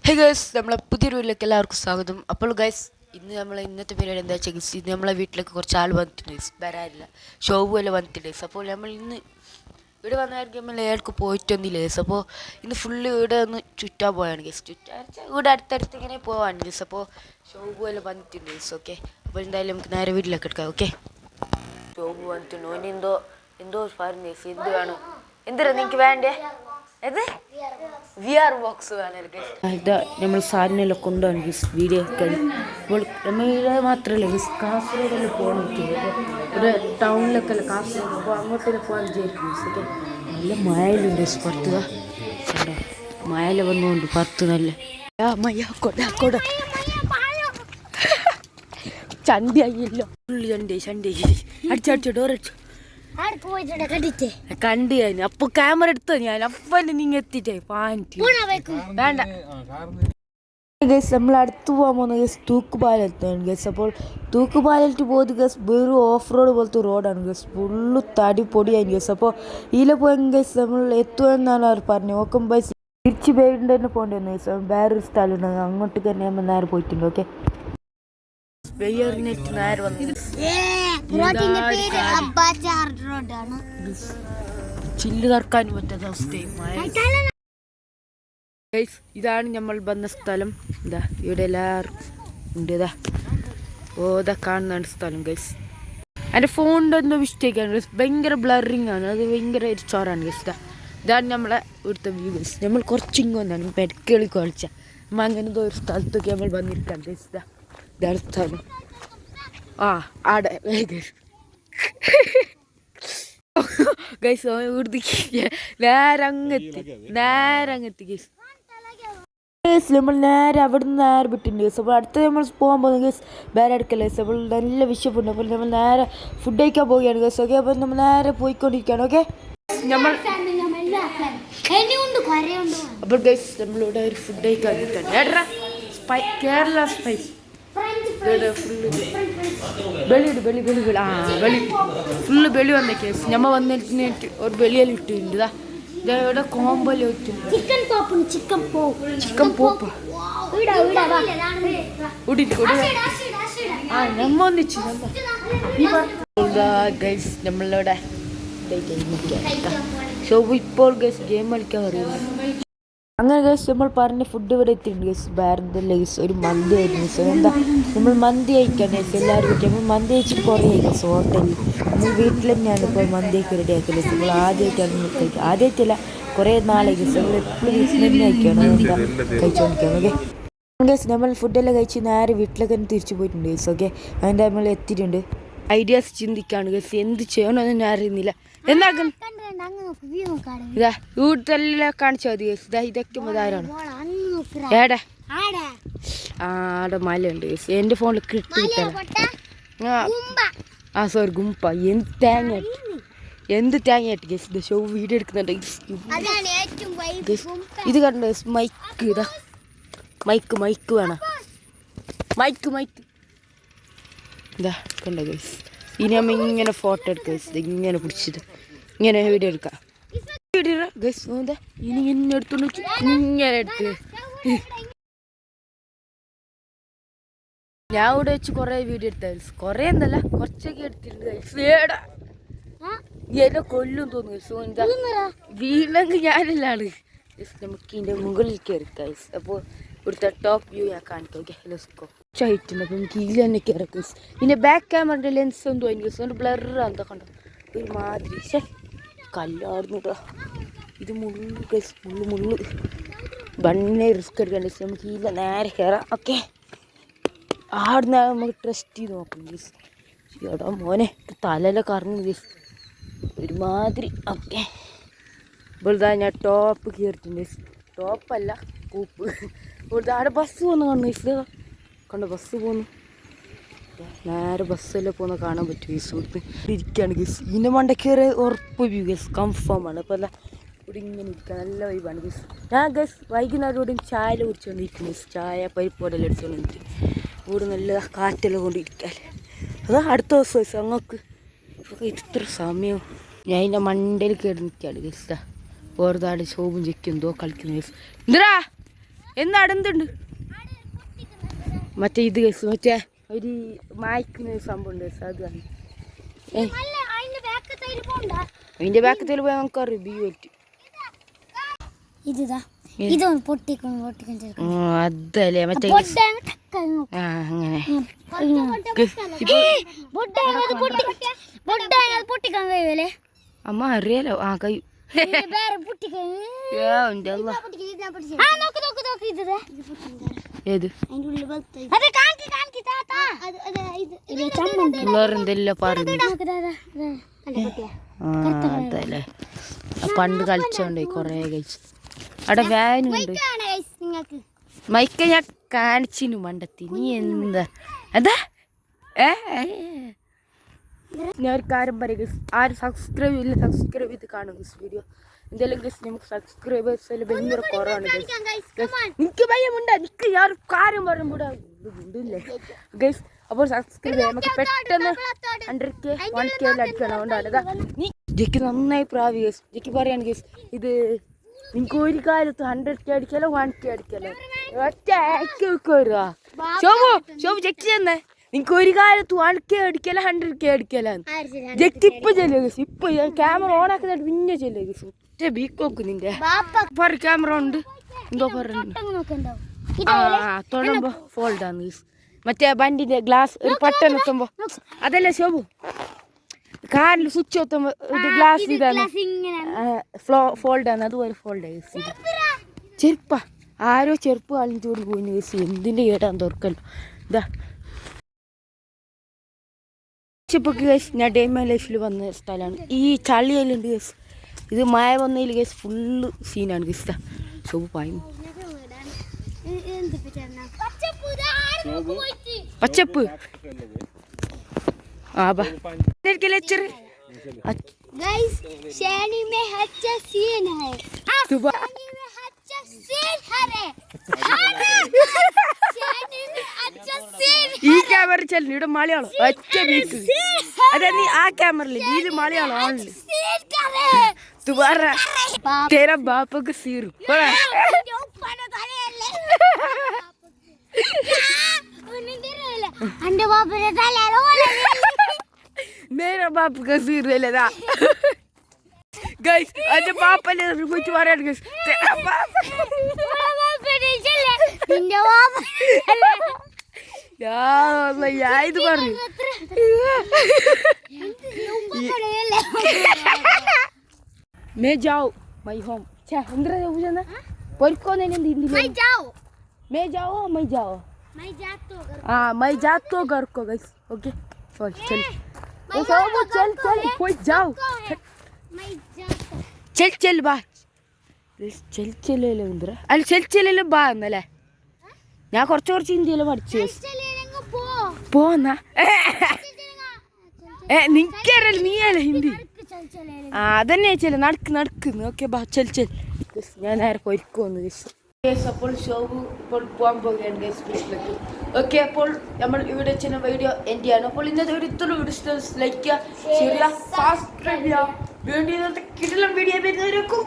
Hey guys, നമ്മളെ പുതിയൊരു വീട്ടിലേക്ക് എല്ലാവർക്കും സ്വാഗതം. അപ്പോൾ ഗൈസ്, ഇന്നത്തെ പരിപാടി എന്താ വെച്ചാൽ ഗൈസ്, ഇത് നമ്മളെ വീട്ടിലേക്ക് കുറച്ച് ആൾ വന്നിട്ടുണ്ട് ഗൈസ്, വരാറില്ല, ഷോവുമെല്ലാം വന്നിട്ടുണ്ട് ഗൈസ്. അപ്പോൾ നമ്മൾ ഇന്ന് ഇവിടെ വന്നായിരിക്കും നമ്മൾ ഏൾക്ക് പോയിട്ടൊന്നുമില്ല ഗൈസ്. അപ്പോൾ ഇന്ന് ഫുള്ള് ഇവിടെ ഒന്ന് ചുറ്റാൻ പോയാണ് ഗൈസ്. ഇവിടെ അടുത്തടുത്ത് ഇങ്ങനെ പോവാണ് ഗൈസ്. അപ്പോൾ ഷോവുമെല്ലാം വന്നിട്ടുണ്ട് ഗൈസ്. ഓക്കെ, അപ്പോൾ എന്തായാലും നമുക്ക് നേരെ വീട്ടിലേക്ക് എടുക്കാം. ഓക്കെ, ഷോവ് വന്നിട്ടുണ്ട്. ഓന് എന്തോ പറഞ്ഞു ഗൈസ്. എന്ത് വേണം, എന്തിനാ നിങ്ങൾക്ക് വേണ്ടേ? ഇത് VR ബോക്സ് വേണം. ഇതാ നമ്മൾ സാധനമെല്ലാം കൊണ്ടുപോകണം ഗീസ്, വീഡിയോ എടുക്കാൻ. ഇപ്പോൾ നമ്മളുടെ മാത്രമല്ല ഗീസ്, കാസർഗോഡെല്ലാം പോകാൻ പറ്റില്ല. ഇവിടെ ടൗണിലൊക്കെ അല്ല കാസർഗോഡ്, അപ്പോൾ അങ്ങോട്ടേക്ക് പോകാൻ വിചാരിക്കും ഗീസ്. ഓക്കെ, നല്ല മഴയിലുണ്ട് ഗീസ്, പുറത്ത് മഴയിൽ വന്നുകൊണ്ട് പുറത്ത് നല്ല കൊട ചണ്ടിയായില്ലോ, ഫുള്ള് ചണ്ടി അടിച്ചടിച്ചോ ഡോറടിച്ചു കണ്ടു ഞാൻ. അപ്പൊ ക്യാമറ എടുത്തോ ഞാൻ, അപ്പന്നെ നിങ്ങ എത്തിട്ടേ വേണ്ട ഗൈസ്. നമ്മൾ അടുത്ത് പോകാൻ പോകുന്ന ഗൈസ് തൂക്കുപാലത്താണ് ഗൈസ്. അപ്പോൾ തൂക്കുപാലത്ത് പോയത് ഗൈസ് വെറും ഓഫ് റോഡ് പോലത്തെ റോഡാണ് ഗൈസ്, ഫുള്ള് തടി പൊടിയായി ഗൈസ്. അപ്പോൾ ഇതിൽ പോയെങ്കിൽ ഗൈസ് നമ്മൾ എത്തുമെന്നാണ് അവർ പറഞ്ഞത്. നോക്കുമ്പോൾ ഗൈസ് തിരിച്ച് വേണ്ട തന്നെ പോകേണ്ടി വന്നു ഗൈസ്. വേറൊരു സ്ഥലം ഉണ്ട്, അങ്ങോട്ട് തന്നെ നമ്മൾ നേരെ പോയിട്ടുണ്ട്. ഓക്കെ, വെയ്യറിനെറ്റ് നേരെ വന്നു. ചില്ല് കറക്കാൻ പറ്റാത്ത അവസ്ഥയും. ഇതാണ് നമ്മൾ വന്ന സ്ഥലം. ഇതാ ഇവിടെ എല്ലാവരും ഉണ്ട്. ഇതാ കാണുന്നതാണ് സ്ഥലം ഗൈസ്. എൻ്റെ ഫോണിൻ്റെ എന്തോ മിസ്റ്റേക്കാണ് ഗൈസ്, ഭയങ്കര ബ്ലറിങ് ആണ്, അത് ഭയങ്കര ചോറാണ് ഗൈസ്. ഇതാണ് നമ്മളെ ഇവിടുത്തെ വ്യൂ ഗൈസ്. നമ്മൾ കുറച്ചിങ്ങ് വന്നാണ് പെരക്കളി കളിച്ച നമ്മൾ അങ്ങനത്തെ ഒരു സ്ഥലത്തൊക്കെ നമ്മൾ വന്നിരിക്കാം ഗൈസ്. ഇതാണ് സ്ഥലം. ആടെ ഗൈസ് ഇവിടുത്തെ നേരങ്ങെത്തി ഗൈസ്. നമ്മൾ നേരെ അവിടെ നിന്ന് നേരെ വിട്ടിട്ടുണ്ട് ഗൈസ്. അപ്പോൾ അടുത്ത് നമ്മൾ പോകാൻ പോകുന്ന ഗൈസ് വേറെ അടുക്കല്ല ഗൈസ്. അപ്പോൾ നല്ല വിശപ്പുണ്ട്, അപ്പോൾ നമ്മൾ നേരെ ഫുഡ് കഴിക്കാൻ പോവുകയാണ് ഗൈസ്. ഓക്കെ, അപ്പോൾ നമ്മൾ നേരെ പോയിക്കൊണ്ടിരിക്കുകയാണ്. ഓക്കെ, നമ്മൾ അപ്പോൾ ഗൈസ് നമ്മളിവിടെ ഒരു ഫുഡ് കഴിക്കാൻ നിൽക്കുകയാണ്. കേരള സ്പൈസ് ഫുള്ള് ബെളി വന്ന കേസ്. ഞമ്മ വന്നിട്ട് ഒരു ബെളിയെല്ലാം ഇട്ടിട്ടുണ്ട്. ഇവിടെ കോമ്പെല്ലാം ഇട്ടിട്ടുണ്ട്. ചിക്കൻ പോപ്പ് നമ്മ ഒന്നിച്ചു ഗൈസ്. നമ്മളിവിടെ ഷോ ഇപ്പോൾ ഗൈസ് ഗെയിം കളിക്കാൻ അറിയുന്നു. അങ്ങനെ ഗൈസ് നമ്മൾ പറഞ്ഞ ഫുഡ് ഇവിടെ എത്തിയിട്ടുണ്ട് ഗൈസ്. വേറെ ഗൈസ് ഒരു മന്തി ആയിരുന്നു ഗൈസ്. എന്താ നമ്മൾ മന്തി കഴിക്കാൻ ഗൈസ് എല്ലാവരും പറ്റി. നമ്മൾ മന്തി കഴിച്ചിട്ട് കുറേ ഗൈസ് ഹോട്ടലിൽ. നമ്മൾ വീട്ടിൽ തന്നെയാണ് ഇപ്പോൾ മന്തിയൊക്കെ റെഡി ആക്കിയത് ഗൈസ്. നമ്മൾ ആദ്യമായിട്ടാണ് കഴിക്കുക, ആദ്യമായിട്ടല്ല കുറേ നാളെ ഗൈസ്. നമ്മൾ എപ്പോഴും വീട്ടിൽ തന്നെ കഴിക്കുകയാണ്, എന്താ കഴിച്ചുകൊണ്ടിരിക്കുകയാണ്. ഓക്കെ ഗൈസ്, നമ്മൾ ഫുഡെല്ലാം കഴിച്ച് നേരെ വീട്ടിലേക്ക് തന്നെ തിരിച്ചു പോയിട്ടുണ്ട് ഗൈസ്. ഓക്കെ, അതിൻ്റെ നമ്മൾ എത്തിയിട്ടുണ്ട്. ഐഡിയാസ് ചിന്തിക്കാണ് ഗൈസ്, എന്ത് ചെയ്യണമെന്ന് ഞാൻ അറിയുന്നില്ല. എന്താക്കും ഇതാ വീട്ടിലെല്ലാം കാണിച്ചാൽ മതി ഗൈസ്. ഇതാ ഇതൊക്കെ മതാരാണ് ഏടെ ആടെ മലയുണ്ട് ഗൈസ്. എൻ്റെ ഫോണിൽ കിട്ടില്ല. സോറി ഗുമ്പ. എന്ത് തേങ്ങ ഇട്ട് ഗൈസ്. ഇത് ഷോ വീഡിയോ എടുക്കുന്നുണ്ട് ഗൈസ്. ഇത് കണ്ടോ ഗൈസ്, മൈക്ക്. ഇതാ മൈക്ക് വേണം, മൈക്ക് ഇതാ കണ്ടോ ഗൈസ്. ഇനി നമ്മ ഇങ്ങനെ ഫോട്ടോ എടുക്കാം ഗൈസ്. ഇങ്ങനെ പിടിച്ചിട്ട് ഇങ്ങനെ വീഡിയോ എടുക്കാം ഗൈസ്. ഇനി ഇങ്ങനെ എടുത്തോണ്ട് ഇങ്ങനെ എടുത്ത് ഞാൻ ഇവിടെ വെച്ച് കുറേ വീഡിയോ എടുത്ത ഗൈസ്. കുറേ എന്നല്ല കുറച്ചൊക്കെ എടുത്തിട്ടുണ്ട് ഗൈസ്. എന്നെ കൊല്ലും തോന്നുന്നു ഗൈസ്. എന്താ വീണെങ്കിൽ ഞാനെല്ലാണ് ഗൈസ്. നമുക്ക് ഇതിൻ്റെ മുകളിൽ കയറി ഗൈസ്. അപ്പോൾ ഇവിടുത്തെ ടോപ്പ് വ്യൂ ഞാൻ കാണിക്കാം. Okay, let's go. ചായിട്ടുണ്ട്, അപ്പം നമുക്ക് ഇതിൽ തന്നെ കയറാം ഗൈസ്. ഇതിൻ്റെ ബാക്ക് ക്യാമറൻ്റെ ലെൻസ് എന്തോ എനിക്ക് ഗൈസ്, അതുകൊണ്ട് ബ്ലർ എന്താ കണ്ടോ ഒരു മാതിരി. ശേ കല്ലാടുന്നു കേട്ടോ. ഇത് മുള്ളു ഗൈസ്, മുള്ളു വണ്ണേ റിസ്ക് എടുക്കാൻ ഗൈസ്. നമുക്ക് ഇതിൽ നേരെ കയറാം. ഓക്കെ, ആടുന്ന നമുക്ക് ട്രസ്റ്റ് ചെയ്ത് നോക്കാം ഗൈസ്. എടാ മോനെ തലയിലെ കറങ്ങും ഗൈസ് ഒരുമാതിരി. ഓക്കെ, ഇവിടുത്തെ ഞാൻ ടോപ്പ് കയറിയിട്ടുണ്ട് ഗൈസ്. ടോപ്പല്ല കൂപ്പ്. ഇവിടുത്തെ അവിടെ ബസ് പോകുന്ന കാണുന്നു ഗൈസ്. കണ്ടോ ബസ് പോകുന്നു, നേരെ ബസ്സെല്ലാം പോകുന്ന കാണാൻ പറ്റും ഗൈസ്. ഇവിടുത്തെ ഇരിക്കുകയാണ് ഗൈസ്. ഇതിൻ്റെ മണ്ടക്കേറെ ഉറപ്പ് വ്യൂ ഗൈസ്, കൺഫേം ആണ്. അപ്പോൾ അല്ല ഇവിടെ ഇങ്ങനെ ഇരിക്കുക, നല്ല വൈബാണ് ഗൈസ്. ഞാൻ ഗൈസ് വൈകുന്നേരം ഇവിടെ ചായ കുടിച്ചുകൊണ്ടിരിക്കുന്നു ഗൈസ്. ചായ പരിപ്പോടെല്ലാം അടിച്ചുകൊണ്ടിരിക്കും. ഇവിടെ നല്ല കാറ്റെല്ലാം കൊണ്ടിരിക്കാൻ. അതാ അടുത്ത ദിവസം ഗൈസ് അങ്ങക്ക് ഇത്ര സമയം ഞാൻ അതിൻ്റെ മണ്ടയിൽ കയറി നിൽക്കുകയാണ് ഗൈസ്. വേറുതാട് ശോഭം ചെക്കും എന്തോ കളിക്കുന്നു ഗൈസ്. എന്തിനാ എന്നാ അടുത്തുണ്ട് മറ്റേ ഇത് കേസ് മറ്റേ ഒരു മായ്ക്കുന്ന സംഭവം ഉണ്ട് കേസ് അത് തന്നെ അതിന്റെ ബാക്കത്തിൽ പോയി നമുക്ക് റിവ്യൂ പറ്റും അതല്ലേ മറ്റേ അങ്ങനെ അമ്മ അറിയാലോ ആ കഴിയും ഏത് പിള്ളേരെന്തെല്ലോ പറഞ്ഞു അതല്ലേ പണ്ട് കളിച്ചോണ്ടേ കൊറേ കഴിച്ചു അവിടെ വാനുണ്ട് മൈക്ക ഞാൻ കാണിച്ചിനു മണ്ടത്തി നീ എന്താ എന്താ ഞാൻ ഒരു കാര്യം പറയും ആരും സബ്സ്ക്രൈബ് ചെയ്ത് കാണും വീഡിയോ എന്തെങ്കിലും ഗസ് നമുക്ക് സബ്സ്ക്രൈബേഴ്സ് ഭയങ്കര കുറവാണ് എനിക്ക് ഭയമുണ്ട നിക്ക് ഞാൻ ഒരു കാര്യം പറയുമ്പോൾ ഉണ്ടില്ലേ ഗൈസ് അപ്പോൾ സബ്സ്ക്രൈബ് ചെയ്യാം നമുക്ക് പെട്ടെന്ന് 100K 1K അടിക്കണം അതുകൊണ്ടാണ് നീ ജെക്ക് നന്നായി പ്രാവി ഗസ് ജെക്ക് പറയാണ് ഗസ് ഇത് നിങ്ങൾക്ക് ഒരു കാലത്ത് 100K അടിക്കാലോ 1K അടിക്കാലോ ഒറ്റ വരുക ശോഭു ചെക്ക് ചെയ്യുന്നേ നിങ്ങൾക്ക് ഒരു കാലത്ത് 1K അടിക്കല 100K അടിക്കല ജെക്ക് ഇപ്പൊ ചെല്ലുക ഗസ് ഇപ്പൊ ക്യാമറ ഓൺ ആക്കുന്നിട്ട് പിന്നെ ചെല്ലുക ഗസ് ഒറ്റ ബീക്കോക്ക് നിന്റെ ക്യാമറ ഉണ്ട് എന്തോ പറഞ്ഞു തൊടുമ്പോ ഫോൾഡ് ആണ് ഗസ് മറ്റേ വണ്ടിന്റെ ഗ്ലാസ് ഒരു പട്ടൻ എത്തുമ്പോ അതല്ലേ ശോഭു കാറിൽ സ്വിച്ച് എത്തുമ്പോ ഇത് ഗ്ലാസ് ഇതാണ് ഫോൾഡ് ആണ് അതുപോലെ ഫോൾഡ് ചെരുപ്പ ആരോ ചെരുപ്പ് കളിച്ചോട് പോയിന് ഗസ് എന്തിന്റെ കേട്ടാന്ന് തുറക്കല്ലോ ഇതാ ഗസ് ഞാൻ ഡേ മൈ ലൈഫിൽ വന്ന സ്ഥലമാണ് ഈ ചളിയിലുണ്ട് ഗസ് ഇത് മഴ വന്നതിൽ ഗസ് ഫുള്ള് സീനാണ് ഗസ് ശോഭു പായും പച്ചപ്പ് लेक्चर गाइस शैनी में अच्छा सीन है शैनी में अच्छा सीन है शैनी में अच्छा सीन ഈ ക്യാമറ ചെല്ലു ഇവിടെ മലയാളം ഒറ്റ ബീക്ക് അതെ നീ ആ ക്യാമറയിൽ ഇതിൽ മലയാളം ഓൺലി तुम्हारा तेरा बाप का सिर मेरा बाप का सिर ले था गाइस अरे बाप ने कुछ मारा गाइस तेरा बाप नहीं चले इंडिया बाप यार अल्लाह यार ഇത് പറ मैं जाओ मैं होम अच्छा इंद्र पूछा ना परको ने हिंदी मैं जाओ मैं जाओ हाँ मैं जाता हूँ घर को गाइस ओके चल चल कोई जाओ चल बा ചെല്ലില്ല അല്ല ചെല്ലില്ല ബാ എന്നല്ലേ ഞാൻ കുറച്ച് ഇന്ത്യയിലും പഠിച്ചു പോന്നാ നിക്കറിയില്ല നീയല്ലേ ഹിന്ദി ആ അതന്നെ ചെല്ല നടക്ക് ഓക്കെ ബാ ചെൽ ഞാൻ നേരെ പൊരിക്കുമെന്ന് അപ്പോൾ ഷോബു ഇപ്പോൾ പോകാൻ പോകുകയാണ് ഗൈസ് വീട്ടിലേക്ക് ഓക്കെ അപ്പോൾ നമ്മൾ ഇവിടെ ചെയ്യുന്ന വീഡിയോ എൻ്റെ ആണ് അപ്പോൾ ഇന്നത്തെ ഒരു ഇത്ര വീഡിയോ ലൈക്ക് ചെയ്യുക ഷെയർ ചെയ്യുക സബ്സ്ക്രൈബ് ചെയ്യുക വീഡിയോ കിടലം വീഡിയോ വരുന്നവരേക്കും